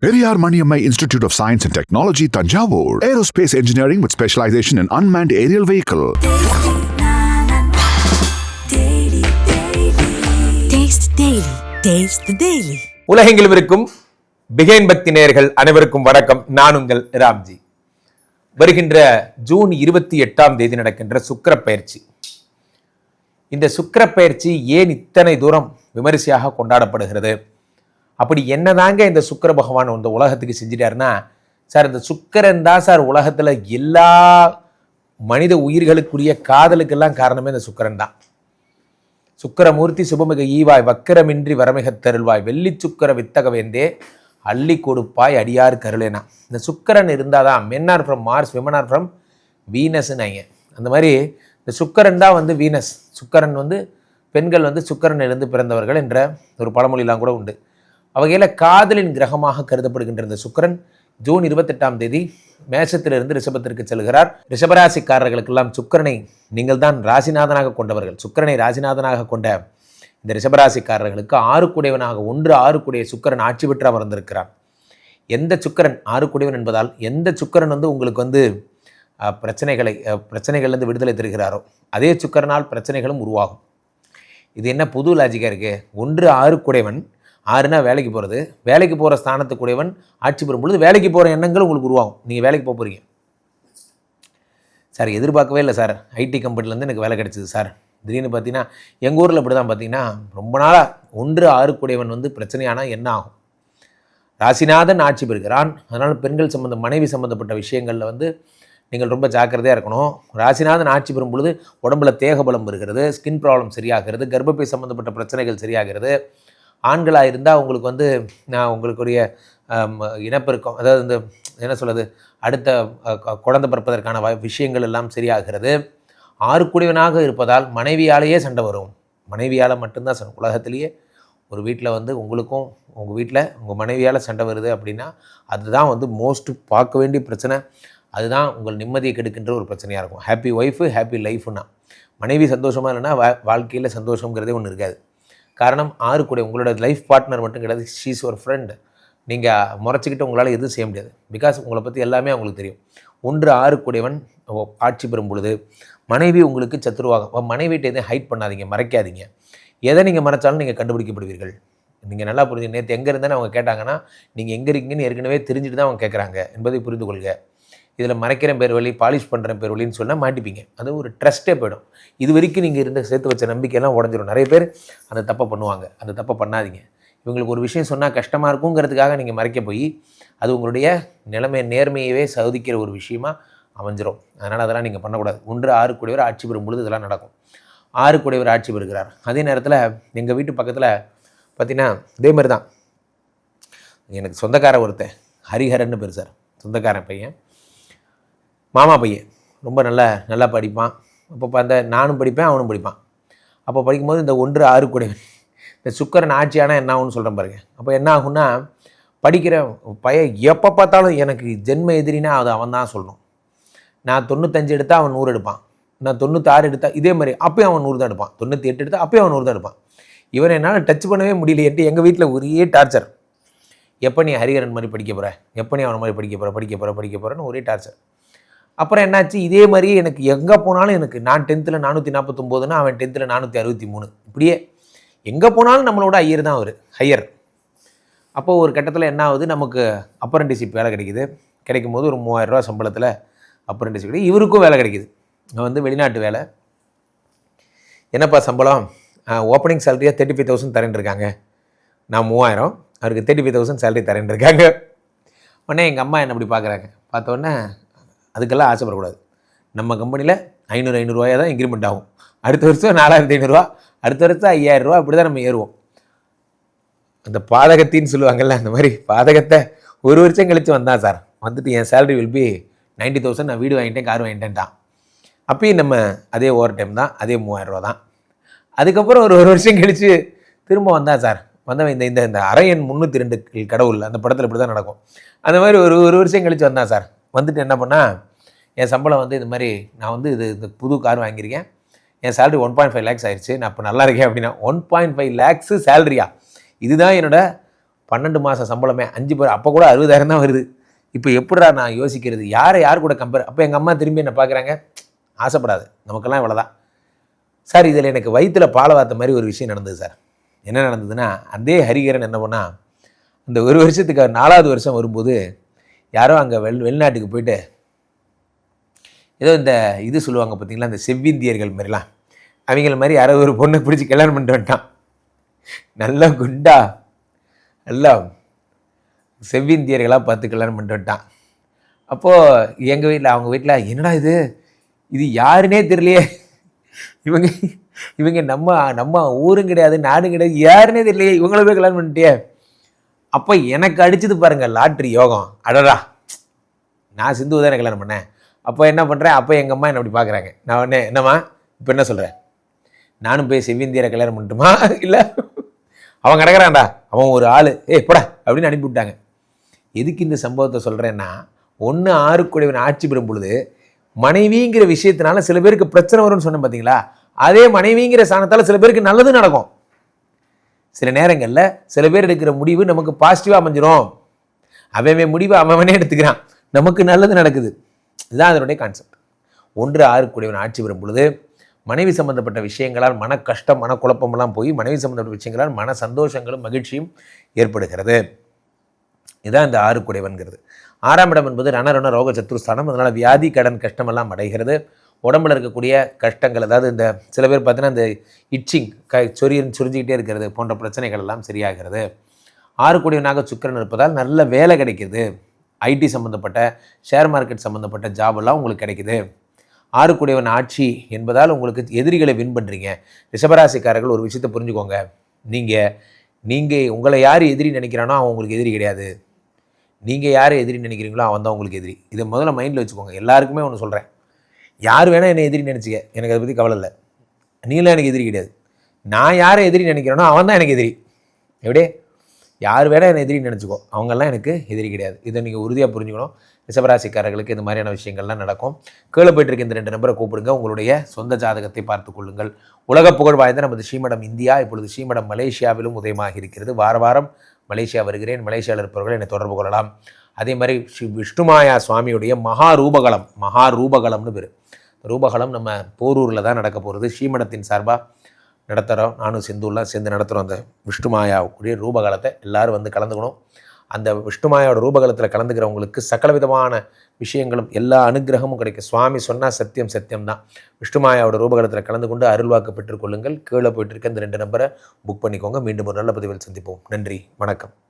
Periyar Maniammai Institute of Science and Technology, Tanjavur. Aerospace engineering with specialization in unmanned aerial vehicle. Taste Daily. Taste the Daily. உலகெங்கிலும் இருக்கும் பிகைன் பக்தி நேயர்கள் அனைவருக்கும் வணக்கம். நான் உங்கள் ராம்ஜி. வருகின்ற ஜூன் 28 நடக்கின்ற சுக்கிர பயிற்சி. இந்த சுக்கிர பயிற்சி ஏன் இத்தனை தூரம் விமரிசையாக கொண்டாடப்படுகிறது? அப்படி என்னதாங்க இந்த சுக்கிர பகவான் இந்த உலகத்துக்கு செஞ்சிட்டாருன்னா, சார் இந்த சுக்கிரன் தான் சார் உலகத்தில் எல்லா மனித உயிர்களுக்குரிய காதலுக்கெல்லாம் காரணமே இந்த சுக்கிரன் தான். சுக்கிரமூர்த்தி சுபமிக ஈவாய் வக்கிரமின்றி வரமிக தருள்வாய் வெள்ளி சுக்கிர வித்தக வேந்தே அள்ளி கொடுப்பாய் அடியார் கருளேனா. இந்த சுக்கிரன் இருந்தால் தான் men are from Mars, women are from வீனஸ்ன்னு. அந்த மாதிரி இந்த சுக்கிரன் தான் வீனஸ். சுக்கிரன் பெண்கள் சுக்கிரனிலிருந்து பிறந்தவர்கள் என்ற ஒரு பழமொழியெல்லாம் கூட உண்டு. வகையில் காதலின் கிரகமாக கருதப்படுகின்ற இந்த சுக்கிரன் ஜூன் 28 மேஷத்திலிருந்து ரிஷபத்திற்கு செல்கிறார். ரிஷபராசிக்காரர்களுக்கெல்லாம் சுக்கிரனை நீங்கள் தான் ராசிநாதனாக கொண்டவர்கள். சுக்கிரனை ராசிநாதனாக கொண்ட இந்த ரிஷபராசிக்காரர்களுக்கு 6 குடையவனாக 6 குடைய சுக்கிரன் ஆட்சி பெற்று அமர்ந்திருக்கிறார். எந்த சுக்கிரன் 6 குடையவன் என்பதால் எந்த சுக்கிரன் உங்களுக்கு பிரச்சனைகள்லேருந்து விடுதலை தருகிறாரோ அதே சுக்கிரனால் பிரச்சனைகளும் உருவாகும். இது என்ன புது லாஜிக்காக இருக்குது? 6 குடையவன், 6னா வேலைக்கு போகிறது, வேலைக்கு போகிற ஸ்தானத்துக்குடையவன் ஆட்சி பெறும் பொழுது வேலைக்கு போகிற எண்ணங்கள் உங்களுக்கு உருவாகும். நீங்கள் வேலைக்கு போக போகிறீங்க சார், எதிர்பார்க்கவே இல்லை சார், ஐடி கம்பெனிலேருந்து எனக்கு வேலை கிடைச்சிது சார். திடீர்னு பார்த்தீங்கன்னா எங்கள் ஊரில் இப்படி தான் பார்த்தீங்கன்னா ரொம்ப நாளாக 6 குடையவன் பிரச்சனையானால் என்ன ஆகும்? ராசிநாதன் ஆட்சி பெறுகிறான். அதனால் பெண்கள் மனைவி சம்மந்தப்பட்ட விஷயங்களில் நீங்கள் ரொம்ப ஜாக்கிரதையாக இருக்கணும். ராசிநாதன் ஆட்சி பெறும் பொழுது உடம்புல தேகபலம் வருகிறது, ஸ்கின் ப்ராப்ளம் சரியாகிறது, கர்ப்பப்பை சம்மந்தப்பட்ட பிரச்சனைகள் சரியாகிறது. ஆண்களாக இருந்தால் உங்களுக்கு நான் உங்களுக்குரிய இனப்பெருக்கம், அதாவது என்ன சொல்கிறது, அடுத்த குழந்தை பிறப்பதற்கான விஷயங்கள் எல்லாம் சரியாகிறது. 6 குடையவனாக இருப்பதால் மனைவியாலேயே சண்டை வரும். மனைவியால் மட்டும்தான் சண்டை. உலகத்திலேயே ஒரு வீட்டில் உங்களுக்கும் உங்கள் வீட்டில் உங்கள் மனைவியால் சண்டை வருது அப்படின்னா அதுதான் மோஸ்ட்டு பார்க்க வேண்டிய பிரச்சனை. அதுதான் உங்கள் நிம்மதியை கெடுக்கின்ற ஒரு பிரச்சனையாக இருக்கும். ஹாப்பி ஒய்ஃபு ஹாப்பி லைஃப்னா, மனைவி சந்தோஷமாக இல்லைன்னா வாழ்க்கையில் சந்தோஷங்கிறதே ஒன்று இருக்காது. காரணம் 6 குடை உங்களோட லைஃப் பார்ட்னர் மட்டும் கிடையாது, ஷீஸ் ஒரு ஃப்ரெண்டு. நீங்கள் முறைச்சிக்கிட்டு உங்களால் எதுவும் செய்ய முடியாது. பிகாஸ் உங்களை பற்றி எல்லாமே அவங்களுக்கு தெரியும். 6 குடையவன் ஆட்சி பெறும் பொழுது மனைவி உங்களுக்கு சத்துருவாக. மனைவிட்ட எதையும் ஹைட் பண்ணாதீங்க, மறைக்காதீங்க. எதை நீங்கள் மறைச்சாலும் நீங்கள் கண்டுபிடிக்கப்படுவீர்கள். நீங்கள் நல்லா புரிஞ்சு, நேற்று எங்கே இருந்தேன்னு அவங்க கேட்டாங்கன்னா நீங்கள் எங்கே இருக்கீங்கன்னு ஏற்கனவே தெரிஞ்சுட்டு தான் அவங்க கேட்குறாங்க என்பதை புரிந்து கொள்க. இதில் மறைக்கிற பேர் வழி, பாலிஷ் பண்ணுற பேர் வழின்னு சொன்னால் மாட்டிப்பீங்க. அது ஒரு ட்ரஸ்ட்டே போயிடும். இது வரைக்கும் நீங்கள் சேர்த்து வச்ச நம்பிக்கையெல்லாம் உடஞ்சிடும். நிறைய பேர் அந்த தப்பை பண்ணுவாங்க. அந்த தப்பை பண்ணாதீங்க. இவங்களுக்கு ஒரு விஷயம் சொன்னால் கஷ்டமாக இருக்குங்கிறதுக்காக நீங்கள் மறைக்க போய் அது உங்களுடைய நேர்மையவே சோதிக்கிற ஒரு விஷயமாக அமைஞ்சிரும். அதனால் அதெல்லாம் நீங்கள் பண்ணக்கூடாது. 6 குடையவர் ஆட்சி பெறும் பொழுது இதெல்லாம் நடக்கும். 6 குடையவர் ஆட்சி பெறுகிறார். அதே நேரத்தில் எங்கள் வீட்டு பக்கத்தில் பார்த்தீங்கன்னா இதே மாதிரி தான் எனக்கு சொந்தக்காரன் ஒருத்தன், ஹரிஹரன்னு பேர் சார், சொந்தக்காரன் பையன், மாமா பையன். ரொம்ப நல்லா படிப்பான். அப்போ நானும் படிப்பேன், அவனும் படிப்பான். அப்போ படிக்கும்போது இந்த 6 குடையவன் இந்த சுக்கிரன் ஆட்சியானால் என்ன ஆகும்னு சொல்கிறேன் பாருங்க. அப்போ என்ன ஆகும்னா, படிக்கிற பையன் எப்போ பார்த்தாலும் எனக்கு ஜென்ம எதிரினா அது அவன் தான் சொல்லணும். நான் 95 எடுத்தால் அவன் 100 எடுப்பான். நான் 96 எடுத்தால் இதே மாதிரி அப்போயும் அவன் 100 தான் எடுப்பான். 98 எடுத்தால் அப்போயும் அவன் 100 தான் எடுப்பான். இவன் என்னால் டச் பண்ணவே முடியலையேன்ட்டு எங்கள் வீட்டில் ஒரே டார்ச்சர். எப்போ நீ ஹரிஹரன் மாதிரி படிக்க போகிற, எப்போ நீ அவனை மாதிரி படிக்க போகிறேன்னு ஒரே டார்ச்சர். அப்புறம் என்னாச்சு, இதே மாதிரியே எனக்கு எங்கே போனாலும் எனக்கு நான் 10th 449னா அவன் 10th 463, இப்படியே எங்கே போனாலும் நம்மளோட ஐயர் தான் அவர், ஹையர். அப்போது ஒரு கட்டத்தில் என்ன ஆகுது, நமக்கு அப்ரண்டிஷிப் வேலை கிடைக்குது. கிடைக்கும் போது ஒரு 3000 ரூபா சம்பளத்தில் அப்ரண்டிஷிப் கிடைக்கும். இவருக்கும் வேலை கிடைக்குது. வெளிநாட்டு வேலை. என்னப்பா சம்பளம்? ஓப்பனிங் சேலரியாக 35,000 தரேன்னு இருக்காங்க. நான் 3000, அவருக்கு 35,000 சேலரி தரேன்னு இருக்காங்க. உடனே எங்கள் அம்மா என்ன அப்படி பார்க்குறாங்க. பார்த்தோன்னே அதுக்கெல்லாம் ஆசைப்படக்கூடாது. நம்ம கம்பெனியில் 500 ரூபாயாக தான் இன்க்ரிமெண்ட் ஆகும். அடுத்த வருஷம் 4,500 அடுத்த வருஷம் 5,000 ரூபா, அப்படி தான் நம்ம ஏறுவோம். அந்த பாதகத்தின்னு சொல்லுவாங்கள்ல, அந்த மாதிரி பாதகத்தை 1 வருஷம் கழித்து வந்தான் sir. N salary will be 90,000, நான் வீடு வாங்கிட்டேன், கார் வாங்கிட்டேன்ட்டான். அப்பயும் நம்ம அதே ஓவர் டைம் தான், அதே 3000 ரூபா தான். அதுக்கப்புறம் ஒரு வருஷம் கழித்து திரும்ப வந்தான் சார். வந்தவன் இந்த அரையன் 302 கடவுள் அந்த படத்தில் இப்படி தான் நடக்கும். அந்த மாதிரி ஒரு வருஷம் கழித்து வந்தான் சார். என்ன பண்ணால், என் சம்பளம் இது மாதிரி நான் இந்த புது கார் வாங்கியிருக்கேன், என் சேலரி 1.5 lakhs ஆயிடுச்சு, நான் இப்போ நல்லா இருக்கேன் அப்படின்னா 1.5 lakhs சேலரியா? இதுதான் என்னோட 12 மாதம் சம்பளமே 5 பேர், அப்போ கூட 60,000 தான் வருது. இப்போ எப்படிடா நான் யோசிக்கிறது, யார் கூட கம்பேர்? அப்போ எங்கள் அம்மா திரும்பி என்ன பார்க்குறாங்க, ஆசைப்படாது, நமக்கெல்லாம் இவ்வளோதான். சார் இதில் எனக்கு வயிற்றில் பாலை வார்த்த மாதிரி ஒரு விஷயம் நடந்தது சார். என்ன நடந்ததுன்னா, அதே ஹரிகரன் என்ன பண்ணால், அந்த ஒரு வருஷத்துக்கு 4வது வருஷம் வரும்போது யாரோ அங்கே வெளிநாட்டுக்கு போயிட்டு ஏதோ இந்த இது சொல்லுவாங்க பார்த்தீங்களா, இந்த செவ்விந்தியர்கள் மாதிரிலாம், அவங்கள மாதிரி யாரோ ஒரு பொண்ணை பிடிச்சி கல்யாணம் பண்ணிட்டு வந்துட்டான். நல்லா குண்டா, நல்லா செவ்விந்தியர்களாக பார்த்து கல்யாணம் பண்ணிட்டு வந்துட்டான். அப்போது எங்கள் வீட்டில், அவங்க வீட்டில், என்னடா இது யாருன்னே தெரியலையே, இவங்க நம்ம ஊரும் கிடையாது, நாடும் கிடையாது, யாருன்னே தெரியலையே, இவங்கள போய் கல்யாணம் பண்ணிட்டியே. அப்போ எனக்கு அடிச்சது பாருங்கள் லாட்ரி யோகம். அடடா, நான் சிந்து தானே கல்யாணம் பண்ணேன். அப்போ என்ன பண்ணுறேன், அப்போ எங்கள் அம்மா என்ன அப்படி பார்க்குறாங்க. நான் உடனே, என்னம்மா இப்போ என்ன சொல்கிறேன், நானும் போய் செவ்விந்தியரை கல்யாணம் பண்ணிட்டுமா, இல்லை அவன் கிடக்கிறான்டா, அவன் ஒரு ஆள், போடா அப்படின்னு அனுப்பிவிட்டாங்க. எதுக்கு இந்த சம்பவத்தை சொல்கிறேன்னா, 1 குடைவன் ஆட்சி பெறும் பொழுது மனைவிங்கிற விஷயத்தினால சில பேருக்கு பிரச்சனை வரும்னு சொன்னேன் பார்த்தீங்களா, அதே மனைவிங்கிற சாணத்தால் சில பேருக்கு நல்லது நடக்கும். சில நேரங்களில் சில பேர் எடுக்கிற முடிவு நமக்கு பாசிட்டிவாக அமைஞ்சிரும். அவன் முடிவு அவனே எடுத்துக்கிறான், நமக்கு நல்லது நடக்குது. இதுதான் அதனுடைய கான்செப்ட். 1 குடைவன் ஆட்சி பெறும் பொழுது மனைவி சம்பந்தப்பட்ட விஷயங்களால் மன கஷ்டம், மனக்குழப்பமெல்லாம் போய் மனைவி சம்பந்தப்பட்ட விஷயங்களால் மன சந்தோஷங்களும் மகிழ்ச்சியும் ஏற்படுகிறது. இதுதான் இந்த 6 குடைவன்கிறது. 6ஆம் இடம் என்பது ரண ரோக சத்ருஸ்தானம். அதனால் வியாதி, கடன், கஷ்டமெல்லாம் அடைகிறது. உடம்புல இருக்கக்கூடிய கஷ்டங்கள், அதாவது இந்த சில பேர் பார்த்தீங்கன்னா இந்த இச்சிங், சுரிஞ்சிக்கிட்டே இருக்கிறது போன்ற பிரச்சனைகள் எல்லாம் சரியாகிறது. 6 குடைவனாக சுக்கிரன் இருப்பதால் நல்ல வேலை கிடைக்கிது. ஐடி சம்மந்தப்பட்ட, ஷேர் மார்க்கெட் சம்மந்தப்பட்ட ஜாபெல்லாம் உங்களுக்கு கிடைக்குது. 6 குடைவன் ஆட்சி என்பதால் உங்களுக்கு எதிரிகளை வின் பண்ணுறீங்க. ரிஷபராசிக்காரர்கள் ஒரு விஷயத்தை புரிஞ்சுக்கோங்க, நீங்கள் உங்களை யார் எதிரி நினைக்கிறானோ அவன் உங்களுக்கு எதிரி கிடையாது. நீங்கள் யார் எதிரி நினைக்கிறீங்களோ அவன் தான் உங்களுக்கு எதிரி. இதை முதல்ல மைண்டில் வச்சுக்கோங்க. எல்லாருக்குமே ஒன்று சொல்கிறேன், யார் வேணால் என்னை எதிரி நினச்சிக்க, எனக்கு அதை பற்றி கவலை இல்லை. நீலாம் எனக்கு எதிரி கிடையாது. நான் யாரை எதிரி நினைக்கிறேனோ அவன் தான் எனக்கு எதிரி. எப்படியே யார் வேணால் என்னை எதிரி நினச்சிக்கோ, அவங்கெல்லாம் எனக்கு எதிரி கிடையாது. இதை நீங்கள் உறுதியாக புரிஞ்சுக்கணும். ரிஷபராசிக்காரர்களுக்கு இந்த மாதிரியான விஷயங்கள்லாம் நடக்கும். கீழே போயிட்டு இருக்க இந்த 2 நம்பரை கூப்பிடுங்க, உங்களுடைய சொந்த ஜாதகத்தை பார்த்து கொள்ளுங்கள். உலக புகழ் வாய்ந்த நமது ஸ்ரீமடம் இந்தியா இப்பொழுது ஸ்ரீமடம் மலேசியாவிலும் உதயமாக இருக்கிறது. வாரம் மலேசியா வருகிறேன். மலேசியாவில் இருப்பவர்கள் என்னை தொடர்பு கொள்ளலாம். அதே மாதிரி விஷ்ணுமாயா சுவாமியுடைய மகாரூபகலம்னு பேர். ரூபகலம் நம்ம போரூரில் தான் நடக்க போகிறது. ஸ்ரீமடத்தின் சார்பாக நடத்துகிறோம். நானும் சிந்துலாம் சேர்ந்து நடத்துகிறோம். அந்த விஷ்ணுமாயாவுக்குரிய ரூபகலத்தை எல்லோரும் வந்து கலந்துக்கணும். அந்த விஷ்ணுமாயோட ரூபகலத்தில் கலந்துக்கிறவங்களுக்கு சகல விதமான விஷயங்களும், எல்லா அனுகிரகமும் கிடைக்கும். சுவாமி சொன்னால் சத்தியம் தான். விஷ்ணுமாயோட ரூபகலத்தில் கலந்து கொண்டு அருள்வாக்கு பெற்றுக்கொள்ளுங்கள். கீழே போயிட்டு இருக்க இந்த 2 நம்பரை புக் பண்ணிக்கோங்க. மீண்டும் ஒரு நல்ல பதிவில் சந்திப்போம். நன்றி, வணக்கம்.